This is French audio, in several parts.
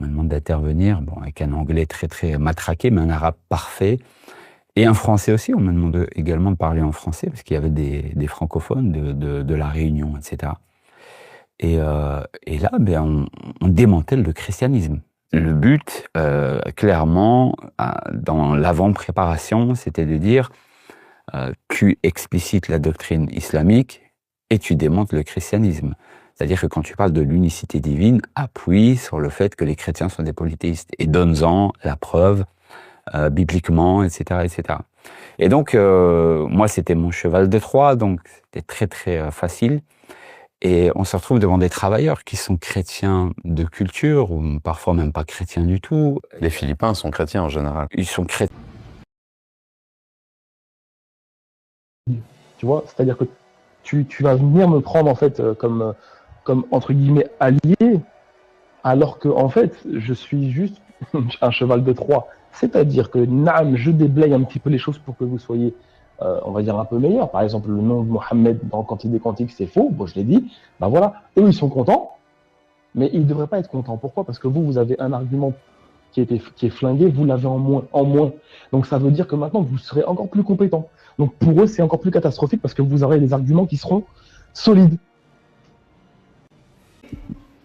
me demande d'intervenir, bon, avec un anglais très, très matraqué, mais un arabe parfait. Et un français aussi, on me demande également de parler en français, parce qu'il y avait des francophones de La Réunion, etc. Et là, ben, on démantèle le christianisme. Le but, clairement, dans l'avant-préparation, c'était de dire tu explicites la doctrine islamique et tu démontes le christianisme. C'est-à-dire que quand tu parles de l'unicité divine, appuie sur le fait que les chrétiens sont des polythéistes et donne-en la preuve bibliquement, etc., etc. Et donc, moi, c'était mon cheval de Troie, donc c'était très, très facile. Et on se retrouve devant des travailleurs qui sont chrétiens de culture, ou parfois même pas chrétiens du tout. Les Philippins sont chrétiens en général. Ils sont chrétiens. Tu vois, c'est-à-dire que tu vas venir me prendre en fait comme entre guillemets allié, alors que en fait je suis juste un cheval de Troie. C'est-à-dire que naam, je déblaye un petit peu les choses pour que vous soyez, on va dire, un peu meilleurs. Par exemple, le nom de Mohammed dans Cantique des Cantiques, c'est faux. Bon, je l'ai dit. Ben voilà, eux ils sont contents, mais ils ne devraient pas être contents. Pourquoi? Parce que vous avez un argument qui est flingué, vous l'avez en moins. Donc ça veut dire que maintenant vous serez encore plus compétent. Donc pour eux, c'est encore plus catastrophique parce que vous aurez des arguments qui seront solides.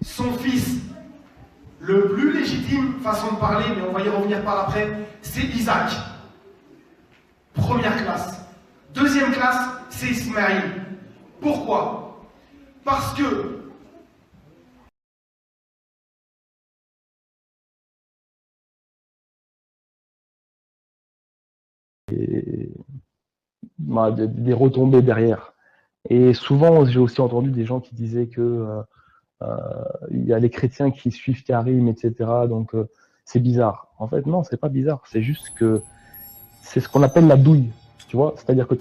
Son fils, le plus légitime façon de parler, mais on va y revenir par après, c'est Isaac. Première classe. Deuxième classe, c'est Ismaïl. Pourquoi? Parce que Des retombées derrière. Et souvent, j'ai aussi entendu des gens qui disaient que il y a les chrétiens qui suivent Karim, etc. Donc c'est bizarre. En fait, non, c'est pas bizarre. C'est juste que c'est ce qu'on appelle la douille. Tu vois, c'est-à-dire que